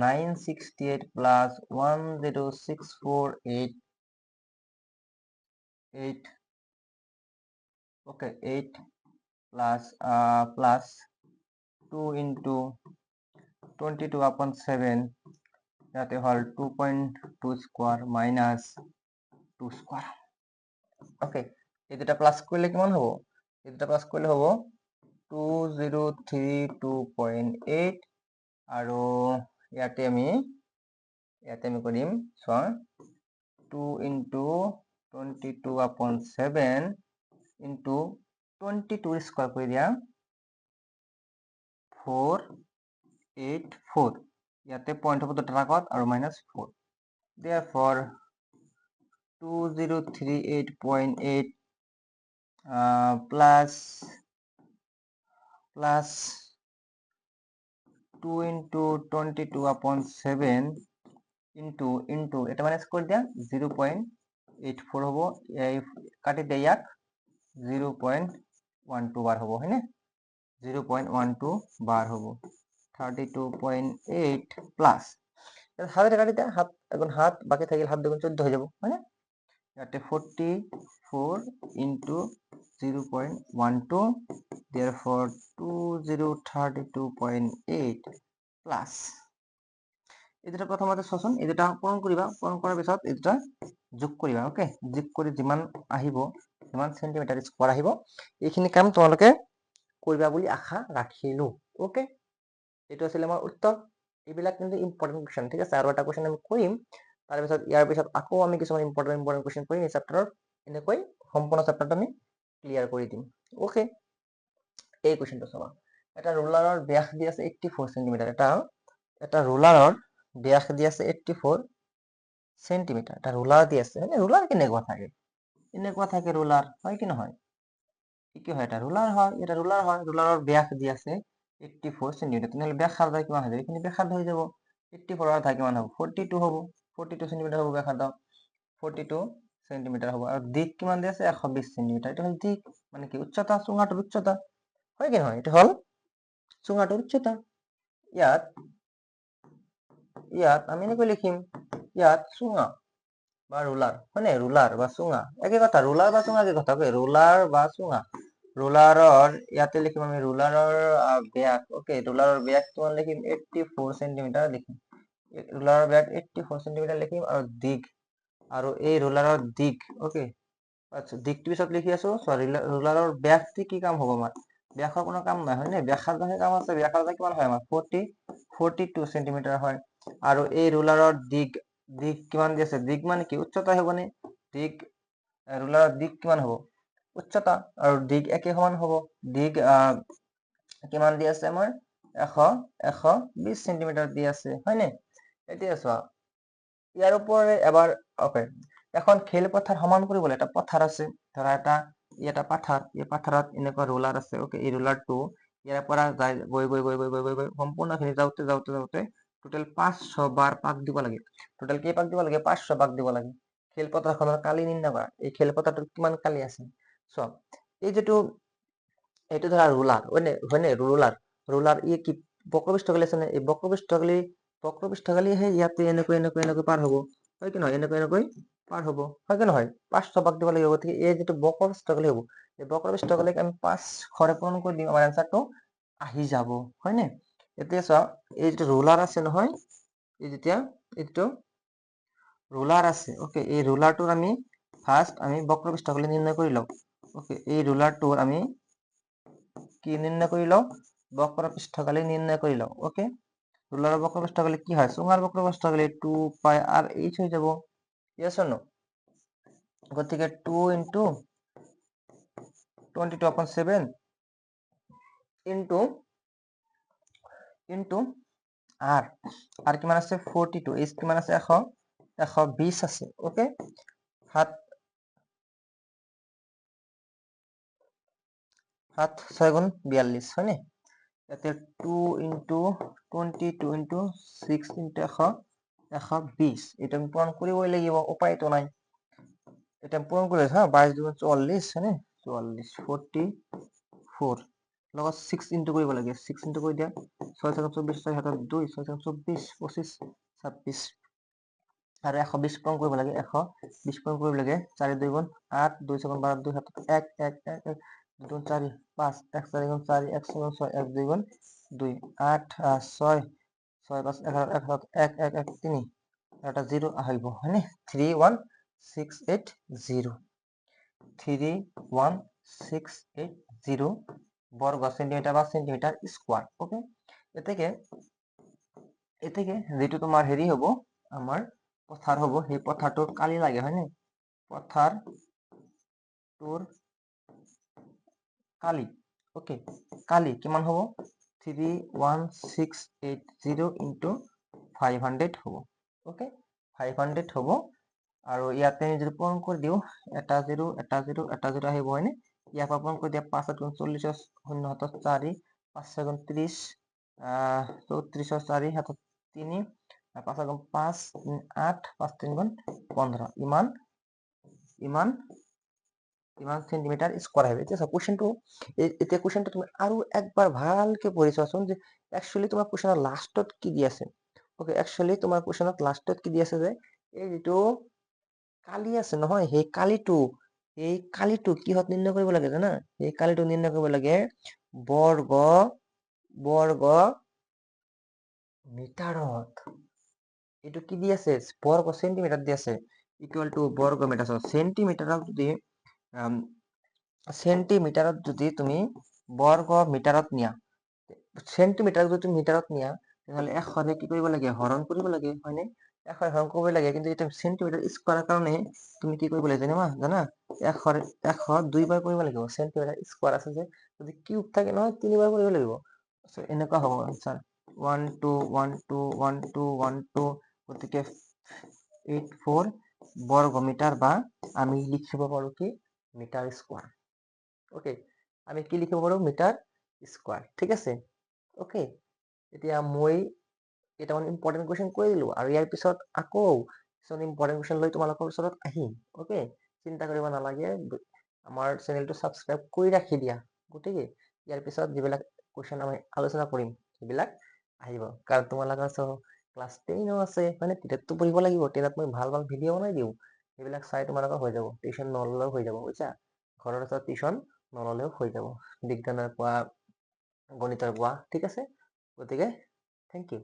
968 প্লাছ 1064.8, ওকে, 8 প্লাছ 2 into 22/7, ইয়াতে হ'ল 2.2 স্কোৱাৰ মাইনাছ 2 স্কোৱাৰ। ওকে, এই দুটা প্লাছ কৰিলে কিমান হ'ব? এই দুটা প্লাছ কৰিলে হ'ব 2032.8 আৰু ইয়াতে আমি কৰিম, চোৱা, 2 into 22/7 into 22 স্কোৱাৰ কৰি দিয়া 484, ইয়াতে পইণ্ট হ'ব দুটাৰ আগত আৰু minus 4, therefore 2038.8 plus 2 into 22/7 into এটা মাইনাছ কৰি দিয়া 0.84 হ'ব, কাটি দিয়া ইয়াক 0.12 বাৰ হ'ব, হয়নে? 0.12 বাৰ হ'ব, 32.8 প্লাছ, হাতেৰে কাটি দিয়া, হাত এগুণ 7 বাকী থাকিল 7 দুগুণ 14 হৈ যাব, হয়নে? ইয়াতে 44 into 0.12, therefore 2032.8 প্লাছ, এই দুটা প্ৰথমতে চোৱাচোন, এই দুটা পূৰণ কৰিবা, পূৰণ কৰাৰ পিছত এই দুটা যোগ কৰিবা। ওকে, যোগ কৰি যিমান আহিব, যিমান চেণ্টিমিটাৰ স্কোৱাৰ আহিব, এইখিনি কাম তোমালোকে কৰিবা বুলি আশা ৰাখিলো। ওকে, এইটো আছিলে আমাৰ উত্তৰ। এইবিলাক কিন্তু ইম্পৰ্টেণ্ট কুৱেশ্যন, ঠিক আছে? আৰু এটা কুৱেশ্যন আমি কৰিম, তাৰপিছত ইয়াৰ পিছত আকৌ আমি কিছুমান ইম্পৰ্টেণ্ট কুৱেশ্যন কৰিম এই চেপ্টাৰৰ, এনেকৈ সম্পূৰ্ণ চেপ্টাৰটো আমি ক্লিয়াৰ কৰি দিম। ওকে, এই কুৱেশ্যনটো চাবা, এটা ৰুলাৰৰ ব্যাস দি আছে 84 চেণ্টিমিটাৰ, এটা ৰুলাৰৰ ব্যাস দি আছে 84 চেণ্টিমিটাৰ, এটা ৰুলাৰ দি আছে। ৰুলাৰ কেনেকুৱা থাকে? এনেকুৱা থাকে ৰুলাৰ, হয় কি নহয়? কি হয়? এটা ৰুলাৰ হয়, এটা ৰুলাৰ হয়, ৰুলাৰৰ ব্যাস দি আছে 84 চেণ্টিমিটাৰ, তেনেহ'লে ব্যাসাৰ্ধ কিমান হৈ যাব? এইখিনি ব্যাসাৰ্ধ হৈ যাব, 84 আধা কিমান হ'ব? 42 হ'ব, 42 চেণ্টিমিটাৰ হ'ব ব্যাসাৰ্ধ, 42 চেণ্টিমিটাৰ হ'ব। আৰু দিক কিমান দি আছে? 120 চেণ্টিমিটাৰ, এইটো হ'ল দিক, মানে কি উচ্চতা, চুঙাটোৰ উচ্চতা, হয় কি নহয়? এইটো হ'ল চুঙাটোৰ উচ্চতা। ইয়াত আমি এনেকৈ লিখিম, ইয়াত চুঙা বা ৰুলাৰ হয়নে ৰুলাৰ বা চুঙা একে কথা ৰুলাৰ বা চুঙা একে কথা ৰুলাৰ বা চুঙা ৰুলাৰৰ ইয়াতে লিখিম আমি ৰুলাৰৰ ব্যাস ওকে ৰুলাৰৰ ব্যাস কিমান লিখিম 84 সেন্টিমিটাৰ লিখিম ৰুলাৰৰ ব্যাস 84 সেন্টিমিটাৰ লিখিম আৰু দিগ আৰু এই ৰুলাৰৰ দিগ ওকে আচ্ছা দিগটো পিছত লিখি আছো সৰি ৰুলাৰৰ ব্যাসটি কি কাম হ'ব আমাৰ ব্যাসৰ কোনো কাম নাই হয়নে ব্যাসাৰ যে কাম আছে ব্যাসাৰ কিমান হয় আমাৰ 42 সেন্টিমিটাৰ হয় আৰু এই ৰুলাৰৰ দিগ দিগ কিমান দি আছে দিগ মানে কি উচ্চতা হ'বনে দিগ ৰুলাৰৰ দিগ কিমান হ'ব উচ্চতা আৰু দিগ একে সমান হ'ব দিগ কিমান দি আছে আমাৰ 120 সেন্টিমিটাৰ দি আছে হয়নে এতিয়া চোৱা ইয়াৰ ওপৰে এবাৰ ওকে এখন খেলপথাৰ সমান কৰিবলৈ এটা পথাৰ আছে ধৰা এটা পথাৰ এই পথাৰত এনেকুৱা ৰুলাৰ আছে ওকে এই ৰুলাৰটো ইয়াৰ পৰা যায় গৈ সম্পূৰ্ণখিনি যাওঁতে টোটেল 500 বাৰ পাক দিব লাগে টোটেল কেই পাক দিব লাগে 500 পাক দিব লাগে খেলপথাৰখনৰ কালি নিৰ্ণয় কৰা এই খেলপথাৰটোত কিমান কালি আছে চোৱা এই যেটো এইটো ধৰা ৰুলাৰ হয়নে ৰুলাৰ ই কি বক্ৰপৃষ্ঠকালি আছে নে এই বক্ৰপৃষ্ঠকালি হে ইয়াতে এনেকৈ পাৰ হ'ব হয় কি নহয় এনেকৈ পাৰ হ'ব হয় কি নহয় 500 পাক দিব লাগিব গতিকে এই যেটো বক্ৰপৃষ্ঠকালি হ'ব এই বক্ৰপৃষ্ঠকালিক আমি 500 পূৰণ কৰি দিম আমাৰ আনসাৰটো আহি যাব হয়নে এতিয়া চোৱা এই যেটো ৰুলাৰ আছে নহয় এই যেতিয়া এইটো ৰুলাৰ আছে ওকে এই ৰুলাৰটোৰ আমি ফাৰ্স্ট আমি বক্ৰপৃষ্ঠকালি নিৰ্ণয় কৰি লওঁ ওকে এই ৰুলাৰটোৰ আমি কি নিৰ্ণয় কৰি লওঁ বক্ৰপৃষ্ঠকালি নিৰ্ণয় কৰি লওঁ ওকে ৰুলাৰৰ বক্ৰপৃষ্ঠকালি কি হয় চুঙাৰ বক্ৰপৃষ্ঠকালি 2 পাই r h হৈ যাব yes or no গতিকে 2 into 22/7 into r r কিমান আছে 42 h কিমান আছে 120 আছে ওকে 7 6 গুণ 42 হয়নে ইয়াতে 2 into 22 into 6 into 120 এটা আমি পূৰণ কৰিবই লাগিব উপায়তো নাই এটা পূৰণ কৰি হা 22 দুগুণ 44 হয়নে 44 44 লগত 6 ইনটু কৰিব লাগে 6 ইনটু কৰি দিয়া 6 7 24 6 হাতত 2 6 7 24 25 26 আৰু 120 পূৰণ কৰিব লাগে 120 পূৰণ কৰিব লাগে 4 2 গুণ 8 2 6 12 2 হাতত 1 1 1 1 2 4 5 1 4 গুণ 4 1 6 6 1 2 গুণ 2 8 6 6 5 11 1 হাতত 1 1 1 3 এটা 0 আহিব হয়নে 31680 31680 বর্গ সেন্টিমিটার বা সেন্টিমিটার স্কোয়ার ওকে এতে যেটো তোমার হেৰি হ'ব আমাৰ পথাৰ হ'ব সেই পথাৰটোৰ কালি লাগে হয় নে পথাৰটোৰ কালি ওকে কালি কিমান হ'ব 31680 into 500 হ'ব ওকে 500 হ'ব আৰু ইয়াতে আমি যদি পূৰণ কৰি দিওঁ এটা 0 এটা 0 এটা 0 আহিব হয়নে ইয়াৰ পৰা পূৰণ কৰি দিয়া 5 গুণ 40 শূন্য হাতত 4 5 গুণ 30 34 4 হাতত 3 5 গুণ 5 8 5 3 গুণ 15 ইমান সেন্টিমিটার স্কয়ার হবে এতিয়া কোশ্চেনটো এতিয়া কোশ্চেনটো তুমি আৰু একবাৰ ভালকে পঢ়ি চোৱাচোন যে একচুয়ালি তোমাৰ কোশ্চেনৰ লাষ্টত কি দি আছে ওকে একচুয়ালি তোমাৰ কোশ্চেনত লাষ্টত কি দি আছে যে এই যেটো কালি আছে নহয় সেই কালিটো কিহত নিৰ্ণয় কৰিব লাগে জানা এই কালিটো নিৰ্ণয় কৰিব লাগে বৰ্গ মিটাৰত এইটো কি দি আছে বর্গ সেন্টিমিটার দি আছে ইকুয়াল টু বর্গ মিটার সেন্টিমিটারত যদি তুমি বর্গ মিটারত নিয়া সেন্টিমিটার যদি মিটারত নিয়া তাহলে 100 রে কি কৰিব লাগে হৰণ কৰিব লাগে হয়নে 100 হৰণ কৰিব লাগে কিন্তু এটা সেন্টিমিটাৰ স্কয়াৰৰ কাৰণে তুমি কি কৰিব লাগে জানা 100 দুইবাৰ কৰিব লাগিব সেন্টিমিটাৰ স্কয়াৰ আছে যে যদি কিউব থাকে নহয় তিনিবাৰ কৰিব লাগিব সো এনেকুৱা হ'ব আনসার 1 2 1 2 1 2 1 2 গতিকে 84 বর্গ মিটার বা আমি লিখিব পাৰো কি মিটাৰ স্কয়াৰ ওকে আমি কি লিখিব পাৰো মিটাৰ স্কয়াৰ ঠিক আছে ওকে এতিয়া মই কেইটামান ইম্পৰ্টেণ্ট কুৱেশ্যন কৰি দিলো আৰু ইয়াৰ পিছত আকৌ কিছুমান ইম্পৰ্টেণ্ট কুৱেশ্যন লৈ তোমালোকৰ ওচৰত আহিম ওকে চিন্তা কৰিব নালাগে আমাৰ চেনেলটো সাবস্ক্ৰাইব কৰি ৰাখি দিয়া গতিকে ইয়াৰ পিছত যিবিলাক কুৱেশ্যন আমি আলোচনা কৰিম সেইবিলাক আহিব কাৰণ তোমালোকৰ ক্লাছ 10 আছে মানে টেটটো পঢ়িব লাগিব টেটত মই ভাল ভিডিঅ' বনাই দিওঁ সেইবিলাক চাই তোমালোকৰ হৈ যাব, টিউশ্যন নললেও হৈ যাব বুজিছা। ঘৰত আছা টিউশ্যন নললেও হৈ যাব, বিজ্ঞানৰ পোৱা, গণিতৰ পোৱা, ঠিক আছে। গতিকে থেংক ইউ।